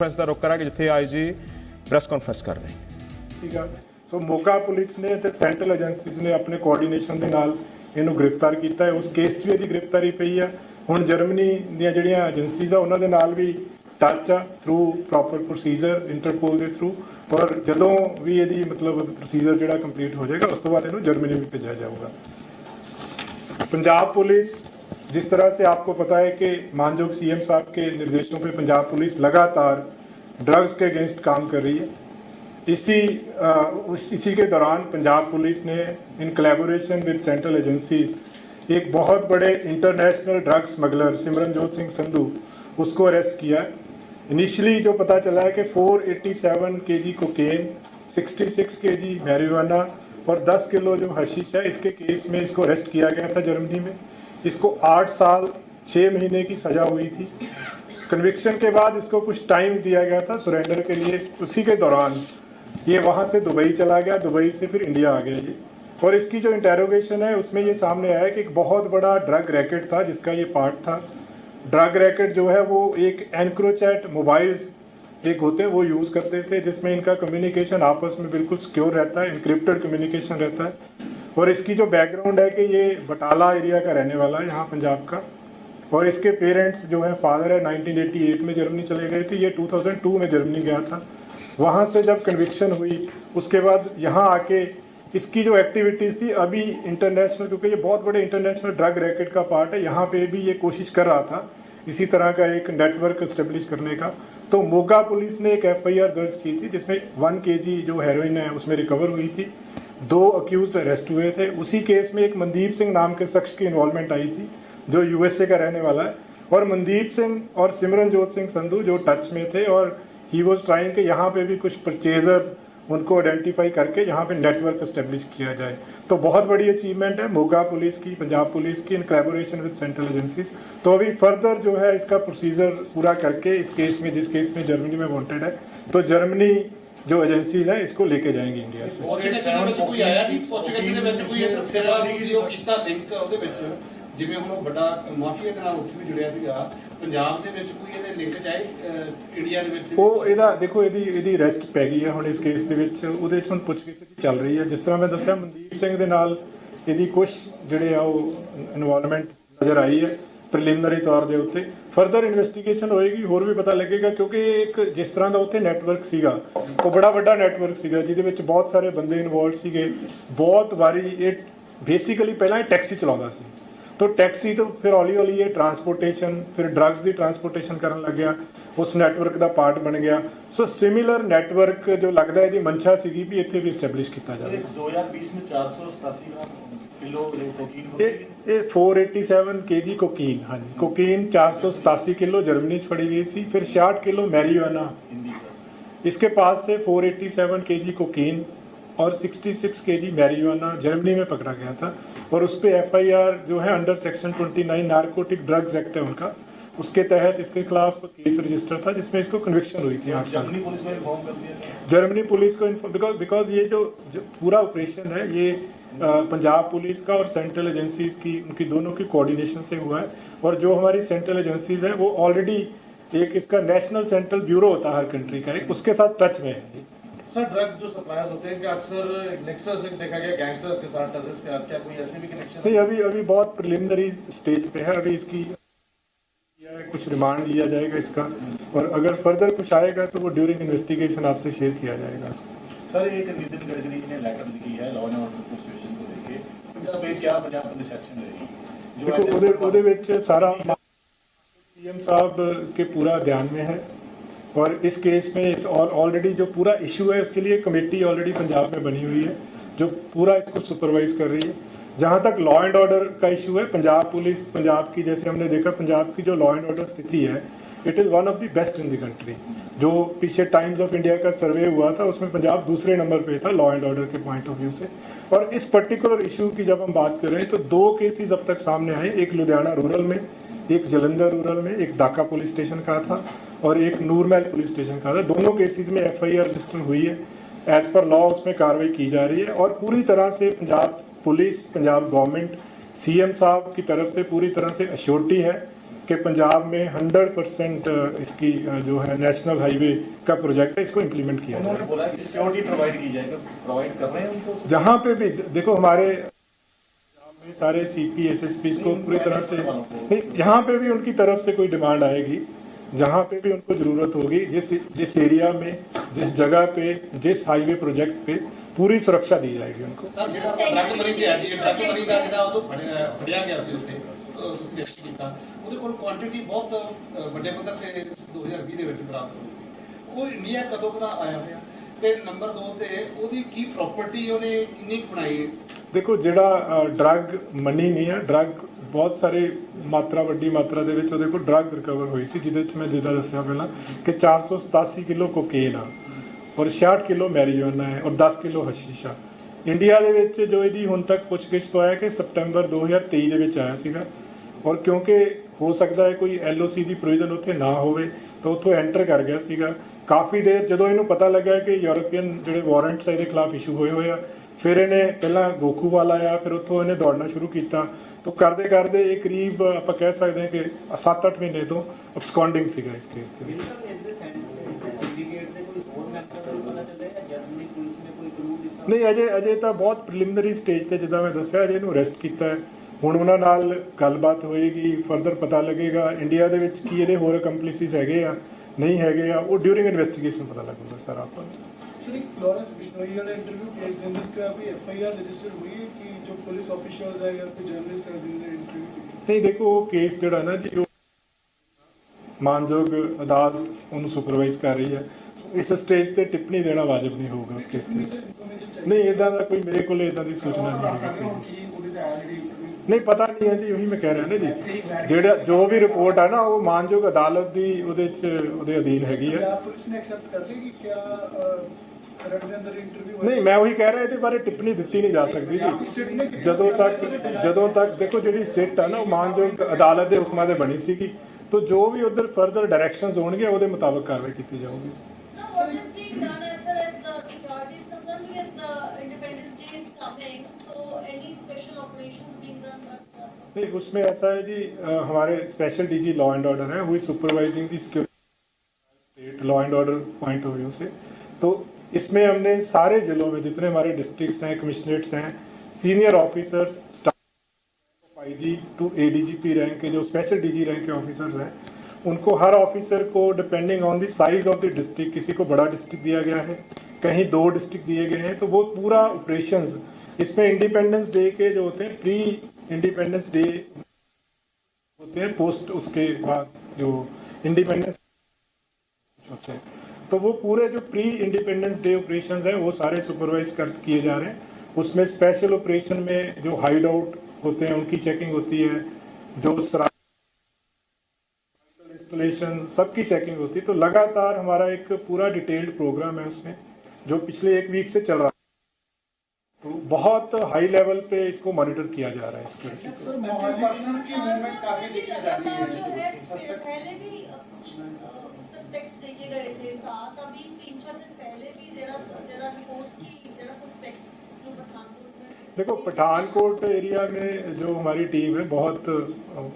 Conference ਦਾ ਰੁਖ ਕਰਾਂਗੇ ਜਿੱਥੇ ਆਈਜੀ ਪ੍ਰੈਸ ਕਾਨਫਰੰਸ ਕਰ ਰਹੇ ਠੀਕ ਆ। ਸੋ ਮੋਗਾ ਪੁਲਿਸ ਨੇ ਤੇ ਸੈਂਟਰਲ ਏਜੰਸੀਜ਼ ਨੇ ਆਪਣੇ ਕੋਆਰਡੀਨੇਸ਼ਨ ਦੇ ਨਾਲ ਇਹਨੂੰ ਗ੍ਰਿਫਤਾਰ ਕੀਤਾ ਹੈ। ਉਸ ਕੇਸ 'ਚ ਵੀ ਇਹਦੀ ਗ੍ਰਿਫਤਾਰੀ ਪਈ ਆ। ਹੁਣ ਜਰਮਨੀ ਦੀਆਂ ਜਿਹੜੀਆਂ ਏਜੰਸੀਜ਼ ਆ ਉਹਨਾਂ ਦੇ ਨਾਲ ਵੀ ਟੱਚ ਆ ਥਰੂ ਪ੍ਰੋਪਰ ਪ੍ਰੋਸੀਜਰ ਇੰਟਰਪੋਲ ਦੇ ਥਰੂ, ਔਰ ਜਦੋਂ ਵੀ ਇਹਦੀ ਮਤਲਬ ਪ੍ਰੋਸੀਜਰ ਜਿਹੜਾ ਕੰਪਲੀਟ ਹੋ ਜਾਏਗਾ ਉਸ ਤੋਂ ਬਾਅਦ ਇਹਨੂੰ ਜਰਮनी भी भेजा जाऊगा। पंजाब पुलिस, जिस तरह से आपको पता है कि मानयोग सीएम साहब के निर्देशों पे पंजाब पुलिस लगातार ड्रग्स के अगेंस्ट काम कर रही है। इसी के दौरान पंजाब पुलिस ने in collaboration with central agencies एक बहुत बड़े international drug smuggler Simranjot Singh Sandhu उसको अरेस्ट किया है। इनिशियली जो पता चला है कि 487 kg कोकेन, 66 kg मैरिजुआना और 10 किलो जो हशीश है, इसके केस में इसको अरेस्ट किया गया था जर्मनी में। इसको 8 साल 6 महीने की सज़ा हुई थी। कन्विक्शन के बाद इसको कुछ टाइम दिया गया था सरेंडर के लिए। उसी के दौरान ये वहाँ से दुबई चला गया, दुबई से फिर इंडिया आ गया ये। और इसकी जो इंटेरोगेशन है उसमें ये सामने आया कि एक बहुत बड़ा ड्रग रैकेट था जिसका ये पार्ट था। ड्रग रैकेट जो है वो एक एनक्रोचैट मोबाइल्स एक होते हैं वो यूज़ करते थे, जिसमें इनका कम्युनिकेशन आपस में बिल्कुल सिक्योर रहता है, इनक्रिप्टेड कम्युनिकेशन रहता है। और इसकी जो बैकग्राउंड है कि ये बटाला एरिया का रहने वाला है, यहाँ पंजाब का। और इसके पेरेंट्स जो है, फादर है 1988 में जर्मनी चले गए थे, ये 2002 में जर्मनी गया था। वहाँ से जब कन्विक्शन हुई उसके बाद यहाँ आके इसकी जो एक्टिविटीज़ थी अभी इंटरनेशनल, क्योंकि ये बहुत बड़े इंटरनेशनल ड्रग रैकेट का पार्ट है, यहाँ पे भी ये कोशिश कर रहा था इसी तरह का एक नेटवर्क इस्टेब्लिश करने का। तो मोगा पुलिस ने एक FIR दर्ज की थी जिसमें 1 kg जो हेरोइन है उसमें रिकवर हुई थी। 2 अक्यूज्ड अरेस्ट हुए थे। उसी केस में एक मनदीप सिंह नाम के शख्स की इन्वॉल्वमेंट आई थी जो USA का रहने वाला है। और मनदीप सिंह और सिमरनजोत सिंह संधू जो टच में थे, और ही वॉज ट्राइंग कि यहाँ पे भी कुछ परचेजर्स उनको आइडेंटिफाई करके यहाँ पे नेटवर्क इस्टेब्लिश किया जाए। तो बहुत बड़ी अचीवमेंट है मोगा पुलिस की, पंजाब पुलिस की, in collaboration with central agencies. तो अभी फर्दर जो है इसका प्रोसीजर पूरा करके इस केस में, जिस केस में जर्मनी में वांटेड है, तो जर्मनी जो एजेंसीज है इसको लेके जाएंगे इंडिया से। ਜਿਵੇਂ ਹੁਣ ਵੱਡਾ ਮਾਫੀਆ ਦੇ ਨਾਲ ਉੱਥੇ ਵੀ ਜੁੜਿਆ ਸੀਗਾ, ਪੰਜਾਬ ਦੇ ਵਿੱਚ ਕੋਈ ਇਹਦੇ ਲਿੰਕ ਚਾਹੇ ਇੰਡੀਆ ਦੇ ਵਿੱਚ ਉਹ ਇਹਦਾ ਦੇਖੋ ਇਹਦੀ ਅਰੈਸਟ ਪੈ ਗਈ ਹੈ ਹੁਣ ਇਸ ਕੇਸ ਦੇ ਵਿੱਚ। ਉਹਦੇ ਵਿੱਚ ਹੁਣ ਪੁੱਛਗਿੱਛ ਚੱਲ ਰਹੀ ਹੈ। ਜਿਸ ਤਰ੍ਹਾਂ ਮੈਂ ਦੱਸਿਆ, ਮਨਦੀਪ ਸਿੰਘ ਦੇ ਨਾਲ ਇਹਦੀ ਕੁਝ ਜਿਹੜੇ ਆ ਉਹ ਇਨਵੋਲਵਮੈਂਟ ਨਜ਼ਰ ਆਈ ਹੈ ਪ੍ਰੀਲਿਮਿਨਰੀ ਤੌਰ ਦੇ ਉੱਤੇ। ਫਰਦਰ ਇਨਵੈਸਟੀਗੇਸ਼ਨ ਹੋਏਗੀ, ਹੋਰ ਵੀ ਪਤਾ ਲੱਗੇਗਾ, ਕਿਉਂਕਿ ਇੱਕ ਜਿਸ ਤਰ੍ਹਾਂ ਦਾ ਉੱਥੇ ਨੈਟਵਰਕ ਸੀਗਾ ਉਹ ਬੜਾ ਵੱਡਾ ਨੈਟਵਰਕ ਸੀਗਾ ਜਿਹਦੇ ਵਿੱਚ ਬਹੁਤ ਸਾਰੇ ਬੰਦੇ ਇਨਵੋਲਵ ਸੀਗੇ। ਬਹੁਤ ਵਾਰੀ ਇਹ ਬੇਸਿਕਲੀ ਪਹਿਲਾਂ ਇਹ ਟੈਕਸੀ ਚਲਾਉਂਦਾ ਸੀ, तो टैक्सी तो फिर हौली हौली ये ट्रांसपोर्टेशन, फिर ड्रग्स की ट्रांसपोर्टेशन करन लग गया, उस नैटवर्क का पार्ट बन गया। सो सिमिलर नैटवर्क जो लगता है मंशा सी भी इतने भी इस्टैबलिश किया जाए। 2020 में 487 किलो कोकीन, 487 kg कोकीन, हाँ जी कोकीन 487 किलो जर्मनी फड़ी गई सी। फिर 66 किलो मैरिजुआना इसके पास से 487 kg कोकीन और 66 kg मैरिजुआना जर्मनी में पकड़ा गया था। और उस पर FIR जो है under section 29 narcotic drugs act है उनका, उसके तहत इसके खिलाफ केस रजिस्टर था जिसमें इसको कन्विक्शन हुई थी 8 साल। जर्मनी पुलिस को इन्फॉर्म कर दिया, जर्मनी पुलिस को बिकॉज ये जो पूरा ऑपरेशन है ये पंजाब पुलिस का और सेंट्रल एजेंसीज की, उनकी दोनों की कोऑर्डिनेशन से हुआ है। और जो हमारी सेंट्रल एजेंसीज है वो ऑलरेडी एक इसका नेशनल सेंट्रल ब्यूरो होता है हर कंट्री का, एक उसके साथ टच में है। सर ड्रग जो सप्लायर्स होते हैं कि अक्सर नेक्सस देखा गया गैंगस्टर्स के साथ टेररिस्ट के साथ, क्या कोई ऐसे भी कनेक्शन? नहीं, अभी बहुत प्रिलिमिनरी स्टेज पे है। अभी इसकी कुछ रिमांड लिया जाएगा इसका, और अगर फर्दर कुछ आएगा तो वो ड्यूरिंग इन्वेस्टिगेशन आपसे शेयर किया जाएगा इसको। सर एक नितिन गडकरी ने लेटर लिखी है लॉ एंड ऑर्डर सिचुएशन को लेके, इस पे क्या पंजाब पुलिस एक्शन लेगी? देखो ਉਹਦੇ ਵਿੱਚ सारा CM साहब के पूरा ध्यान में है। और इस केस में ऑलरेडी जो पूरा इशू है इसके लिए कमेटी ऑलरेडी पंजाब में बनी हुई है जो पूरा इसको सुपरवाइज कर रही है। जहाँ तक लॉ एंड ऑर्डर का इशू है, पंजाब पुलिस, पंजाब की जैसे हमने देखा पंजाब की जो लॉ एंड ऑर्डर स्थिति है, it is one of the best in the country. जो पीछे टाइम्स ऑफ इंडिया का सर्वे हुआ था उसमें पंजाब दूसरे नंबर पे था लॉ एंड ऑर्डर के पॉइंट ऑफ व्यू से। और इस पर्टिकुलर इशू की जब हम बात कर रहे हैं तो 2 केसेस अब तक सामने आए, एक लुधियाना रूरल में, एक जलंधर रूरल में, एक दाका पुलिस स्टेशन का था और एक नूरमहल पुलिस स्टेशन का था। दोनों केसेस में FIR रजिस्टर हुई है, एज पर लॉ उसमें कार्रवाई की जा रही है। और पूरी तरह से Punjab police, Punjab government, CM साहब की तरफ से पूरी तरह से अश्योरिटी है कि पंजाब में 100% इसकी जो है नेशनल हाईवे का प्रोजेक्ट है, इसको इम्प्लीमेंट किया उन्होंने जाए। बोला कि सिक्योरिटी प्रोवाइड की जाएगी, प्रोवाइड कर रहे हैं उनको। जहाँ पे भी देखो हमारे में सारे सीपी एसएसपी को पूरी तरह से नहीं, यहाँ पे भी उनकी तरफ से कोई डिमांड आएगी, जहाँ पे भी उनको जरूरत होगी, जिस एरिया में, जिस जगह पे, जिस हाईवे प्रोजेक्ट पे पूरी सुरक्षा दी जाएगी उनको। ਸਰ ਜਿਹੜਾ ਡਰੱਗ ਮਨੀ ਦੀ ਹੈ ਜੀ, ਡਰੱਗ ਮਨੀ ਦਾ ਜਿਹੜਾ ਉਹ ਤੋਂ ਫੜਿਆ ਗਿਆ ਸੀ ਉੱਤੇ, ਤੁਸੀਂ ਅਰੈਸਟ ਕੀਤਾ, ਉਹਦੇ ਕੋਲ ਕੁਆਂਟੀਟੀ ਬਹੁਤ ਵੱਡੇ ਪੱਧਰ ਤੇ 2020 ਦੇ ਵਿੱਚ ਬਰਾਮਦ ਹੋਈ ਸੀ। ਉਹ ਇੰਡੀਆ ਕਦੋਂ ਕਦਾ ਆਇਆ ਹੋਇਆ, ਤੇ ਨੰਬਰ 2 ਤੇ ਉਹਦੀ ਕੀ ਪ੍ਰਾਪਰਟੀ ਉਹਨੇ ਕਿੰਨੀ ਕੁ ਬਣਾਈ ਹੈ? ਦੇਖੋ ਜਿਹੜਾ ਡਰੱਗ ਮਨੀ ਨਹੀਂ ਹੈ, ਡਰੱਗ ਬਹੁਤ ਸਾਰੇ ਮਾਤਰਾ, ਵੱਡੀ ਮਾਤਰਾ ਦੇ ਵਿੱਚ ਉਹਦੇ ਕੋਲ ਡਰੱਗ ਰਿਕਵਰ ਹੋਈ ਸੀ, ਜਿਹਦੇ ਵਿੱਚ ਮੈਂ ਜਿੱਦਾਂ ਦੱਸਿਆ ਪਹਿਲਾਂ ਕਿ 487 ਕਿਲੋ ਕੋਕੇਨ ਆ ਔਰ 66 ਕਿਲੋ ਮੈਰੀਜੁਆਨਾ ਹੈ ਔਰ 10 ਕਿਲੋ ਹਸ਼ੀਸ਼ ਆ। ਇੰਡੀਆ ਦੇ ਵਿੱਚ ਜੋ ਇਹਦੀ ਹੁਣ ਤੱਕ ਪੁੱਛਗਿੱਛ ਤੋਂ ਆਇਆ ਕਿ ਸਤੰਬਰ 2023 ਦੇ ਵਿੱਚ ਆਇਆ ਸੀਗਾ, ਔਰ ਕਿਉਂਕਿ ਹੋ ਸਕਦਾ ਹੈ ਕੋਈ LOC ਦੀ ਪ੍ਰੋਵੀਜ਼ਨ ਉੱਥੇ ਨਾ ਹੋਵੇ ਤਾਂ ਉੱਥੋਂ ਐਂਟਰ ਕਰ ਗਿਆ ਸੀਗਾ। ਕਾਫੀ ਦੇਰ ਜਦੋਂ ਇਹਨੂੰ ਪਤਾ ਲੱਗਾ ਕਿ ਯੂਰੋਪੀਅਨ ਜਿਹੜੇ ਵਾਰੰਟਸ ਇਹਦੇ ਖਿਲਾਫ ਇਸ਼ੂ ਹੋਏ ਆ, ਫਿਰ ਇਹਨੇ ਪਹਿਲਾਂ ਗੋਕੂਵਾਲ ਆਇਆ, ਫਿਰ ਉੱਥੋਂ ਇਹਨੇ ਦੌੜਨਾ ਸ਼ੁਰੂ ਕੀਤਾ। तो करते करते ये करीब आप कह सकते हैं कि 7-8 महीने तो अब्सकॉन्डिंग सीगा इस केस ते। नहीं अजे तो बहुत प्रिलिमिनरी स्टेज ते जिद्दां मैं दस्सिया, अजे इहनूं अरेस्ट कीता है। हुण उन्हां नाल गलबात होएगी, फर्दर पता लगेगा इंडिया दे विच की इहदे होर कंपलिसिस हैगे आ नहीं हैगे आ, वो ड्यूरिंग इन्वेस्टिगेशन पता लगेगा सारा आपको। फ्लोरेंस बिश्नोई वाला इंटरव्यू केस जिंदगी का अभी FIR रजिस्टर हुई है कि जो पुलिस ऑफिशियल्स है या फिर जर्नलिस्ट है जिन्होंने इंटरव्यू नहीं देखो वो केस जिहड़ा ना जी मानयोग अदालत उन्होंने सुपरवाइज कर रही है, इस स्टेज ते टिप्पणी देना वाजिब नहीं होगा उस केस ते। नहीं इदां दा कोई मेरे को इदां दी सूचना नहीं है, नहीं पता नहीं है जी, वही मैं कह रहा ना जी, जेड़ा जो भी रिपोर्ट है ना वो मानयोग अदालत दी उहदे च उहदे अधीन हैगी है। पुलिस ने एक्सेप्ट कर ली कि क्या करंट ਦੇ ਅੰਦਰ ਇੰਟਰਵਿਊ नहीं मैं वही कह रहा ਇਹਦੇ ਬਾਰੇ ਟਿੱਪਣੀ ਦਿੱਤੀ ਨਹੀਂ ਜਾ ਸਕਦੀ ਜੀ ਜਦੋਂ ਤੱਕ ਦੇਖੋ ਜਿਹੜੀ ਸਿੱਟ ਹੈ ਨਾ ਉਹ ਮਾਨਯੋਗ ਅਦਾਲਤ ਦੇ ਹੁਕਮਾਂ ਦੇ ਬਣੀ ਸੀਗੀ, तो जो भी उधर फर्दर डायरेक्शंस होंगे ਉਹਦੇ ਮੁਤਾਬਕ ਕਾਰਵਾਈ ਕੀਤੀ ਜਾਊਗੀ। नहीं उसमें ऐसा है जी, हमारे special DG law and order है, वो supervising the security state law and order point of view से। तो इसमें हमने सारे जिलों में जितने हमारे डिस्ट्रिक्ट्स हैं, कमिश्नरेट्स हैं, senior officers, staff IG to ADGP rank के जो स्पेशल DG रैंक के ऑफिसर्स हैं, उनको हर ऑफिसर को depending on the size of the district, किसी को बड़ा डिस्ट्रिक्ट दिया गया है, कहीं 2 डिस्ट्रिक्ट दिए गए हैं, तो वो पूरा ऑपरेशंस इसमें इंडिपेंडेंस डे के जो होते हैं, प्री इंडिपेंडेंस डे होते हैं, पोस्ट उसके बाद जो इंडिपेंडेंस होते हैं, तो वो पूरे जो प्री इंडिपेंडेंस डे ऑपरेशंस हैं वो सारे सुपरवाइज किए जा रहे हैं। उसमें स्पेशल ऑपरेशन में जो हाइड आउट होते हैं उनकी चेकिंग होती है, जो इंस्टॉलेशन सबकी चेकिंग होती है। तो लगातार हमारा एक पूरा डिटेल्ड प्रोग्राम है उसमें, जो पिछले 1 वीक से चल रहा है, तो बहुत हाई लेवल पे इसको मॉनिटर किया जा रहा है। इसके की मूवमेंट काफी देखी जा रही है, पहले भी सस्पेक्ट्स देखे गए थे साथ, अभी 3-4 दिन पहले भी जरा रिपोर्ट्स की जरा सस्पेक्ट्स जो पठानकोट में। देखो पठानकोट एरिया में जो हमारी टीम है बहुत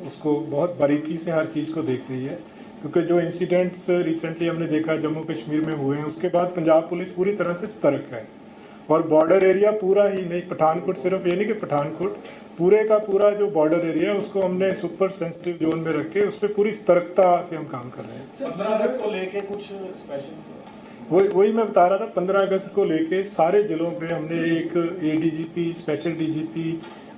उसको बहुत बारीकी से हर चीज़ को देख रही है, क्योंकि जो इंसिडेंट्स रिसेंटली हमने देखा जम्मू कश्मीर में हुए हैं, उसके बाद पंजाब पुलिस पूरी तरह से सतर्क है। और बॉर्डर एरिया पूरा ही नहीं, पठानकोट सिर्फ ये नहीं कि पठानकोट, पूरे का पूरा जो बॉर्डर एरिया उसको हमने सुपर सेंसिटिव जोन में रख के उस पर पूरी सतर्कता से हम काम कर रहे हैं। 15 अगस्त को लेके कुछ स्पेशल वही मैं बता रहा था, 15 अगस्त को लेके सारे जिलों पे हमने एक ADGP, special DGP,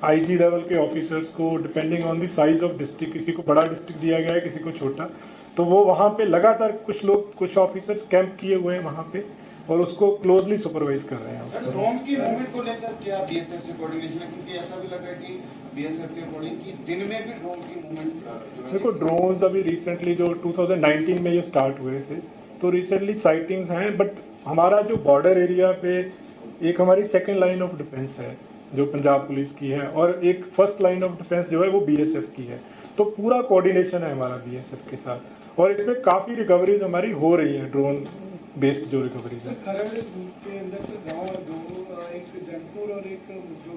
IG level के ऑफिसर्स को depending on the size of district, किसी को बड़ा डिस्ट्रिक्ट दिया गया है, किसी को छोटा, तो वो वहाँ पे लगातार कुछ ऑफिसर्स कैंप किए हुए हैं वहाँ पे और उसको क्लोजली सुपरवाइज कर रहे हैं। ड्रोन की मूवमेंट को लेकर क्या BSF से कोऑर्डिनेशन है, क्योंकि ऐसा भी लग रहा है कि BSF के अकॉर्डिंग कि दिन में भी ड्रोन की मूवमेंट। देखो ड्रोन्स अभी रिसेंटली जो 2019 में ये स्टार्ट हुए थे, तो रिसेंटली साइटिंग्स हैं, बट हमारा जो बॉर्डर एरिया पे एक हमारी सेकेंड लाइन ऑफ डिफेंस है जो पंजाब पुलिस की है, और एक फर्स्ट लाइन ऑफ डिफेंस जो है वो BSF की है। तो पूरा कोऑर्डिनेशन है हमारा BSF के साथ, और इसमें काफ़ी रिकवरीज हमारी हो रही हैं, ड्रोन बेस्ड जो रिकवरीज है। खरड़ के अंदर से गाँव दो, एक जनपुर और एक जो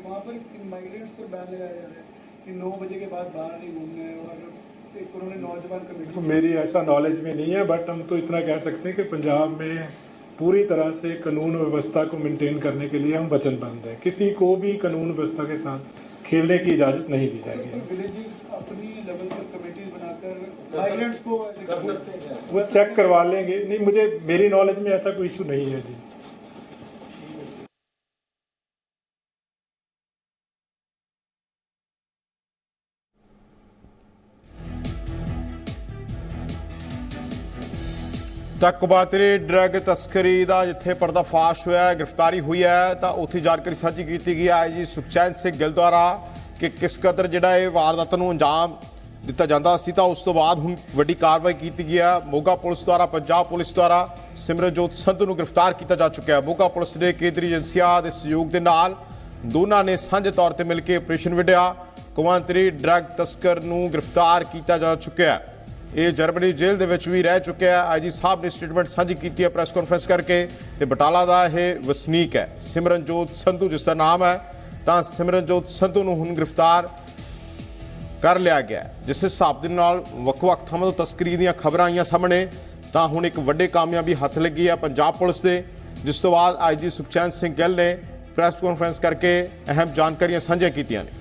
वहाँ पर माइग्रेंट्स पर बैन लगाया जा रहा है, कि 9 बजे के बाद बाहर नहीं घूमना है, और एक उन्होंने नौजवान तो कमेटी मेरी ऐसा नॉलेज में नहीं है, बट हम तो इतना कह सकते हैं कि पंजाब में पूरी तरह से कानून व्यवस्था को मेंटेन करने के लिए हम वचनबद्ध हैं। किसी को भी कानून व्यवस्था के साथ खेलने की इजाज़त नहीं दी जाएगी। विलेजेस अपनी लेवल पर कमेटीज बनाकर माइग्रेंट्स को कर सकते हैं क्या? वो चेक करवा लेंगे। नहीं, मुझे मेरी नॉलेज में ऐसा कोई इशू नहीं है जी। ਤਾਂ ਕਬਾਤਰੀ ਡਰੱਗ ਤਸਕਰੀ ਦਾ ਜਿੱਥੇ ਪਰਦਾਫਾਸ਼ ਹੋਇਆ ਹੈ, ਗ੍ਰਿਫਤਾਰੀ ਹੋਈ ਹੈ, ਤਾਂ ਉੱਥੇ ਜਾਣਕਾਰੀ ਸਾਂਝੀ ਕੀਤੀ ਗਈ ਹੈ ਜੀ ਸੁਖਚੈਨ ਸਿੰਘ ਗਿੱਲ ਦੁਆਰਾ ਕਿ ਕਿਸ ਕਦਰ ਜਿਹੜਾ ਇਹ ਵਾਰਦਾਤ ਨੂੰ ਅੰਜਾਮ ਦਿੱਤਾ ਜਾਂਦਾ ਸੀ, ਤਾਂ ਉਸ ਤੋਂ ਬਾਅਦ ਹੁਣ ਵੱਡੀ ਕਾਰਵਾਈ ਕੀਤੀ ਗਈ ਹੈ। ਮੋਗਾ ਪੁਲਿਸ ਦੁਆਰਾ, ਪੰਜਾਬ ਪੁਲਿਸ ਦੁਆਰਾ ਸਿਮਰਨਜੋਤ ਸੰਧੂ ਨੂੰ ਗ੍ਰਿਫਤਾਰ ਕੀਤਾ ਜਾ ਚੁੱਕਿਆ ਹੈ। ਮੋਗਾ ਪੁਲਿਸ ਨੇ ਕੇਂਦਰੀ ਏਜੰਸੀਆਂ ਦੇ ਸਹਿਯੋਗ ਦੇ ਨਾਲ ਦੋਨਾਂ ਨੇ ਸਾਂਝੇ ਤੌਰ ਤੇ ਮਿਲ ਕੇ ਆਪਰੇਸ਼ਨ ਵਿੱਢਿਆ। ਕਬਾਤਰੀ ਡਰੱਗ ਤਸਕਰ ਨੂੰ ਗ੍ਰਿਫਤਾਰ ਕੀਤਾ ਜਾ ਚੁੱਕਿਆ ਹੈ। ਇਹ ਜਰਮਨੀ ਜੇਲ੍ਹ ਦੇ ਵਿੱਚ ਵੀ ਰਹਿ ਚੁੱਕਿਆ ਹੈ। ਆਈਜੀ ਸਾਹਿਬ ਨੇ ਸਟੇਟਮੈਂਟ ਸਾਂਝੀ ਕੀਤੀ ਹੈ ਪ੍ਰੈਸ ਕਾਨਫਰੰਸ ਕਰਕੇ, ਤੇ ਬਟਾਲਾ ਦਾ ਇਹ ਵਸਨੀਕ ਹੈ ਸਿਮਰਨਜੋਤ ਸੰਧੂ ਜਿਸ ਦਾ ਨਾਮ ਹੈ। ਤਾਂ ਸਿਮਰਨਜੋਤ ਸੰਧੂ ਨੂੰ ਹੁਣ ਗ੍ਰਿਫਤਾਰ ਕਰ ਲਿਆ ਗਿਆ ਹੈ। ਜਿਸ ਹਿਸਾਬ ਦੇ ਨਾਲ ਵੱਖ-ਵੱਖ ਥਾਵਾਂ ਤੋਂ ਤਸਕਰੀ ਦੀਆਂ ਖਬਰਾਂ ਆਈਆਂ ਸਾਹਮਣੇ, ਤਾਂ ਹੁਣ ਇੱਕ ਵੱਡੇ ਕਾਮਯਾਬੀ ਹੱਥ ਲੱਗੀ ਹੈ ਪੰਜਾਬ ਪੁਲਿਸ ਦੇ, ਜਿਸ ਤੋਂ ਬਾਅਦ ਆਈਜੀ ਸੁਖਚੈਨ ਸਿੰਘ ਗਿੱਲ ਨੇ ਪ੍ਰੈਸ ਕਾਨਫਰੰਸ ਕਰਕੇ ਅਹਿਮ ਜਾਣਕਾਰੀਆਂ ਸਾਂਝੀਆਂ ਕੀਤੀਆਂ ਨੇ।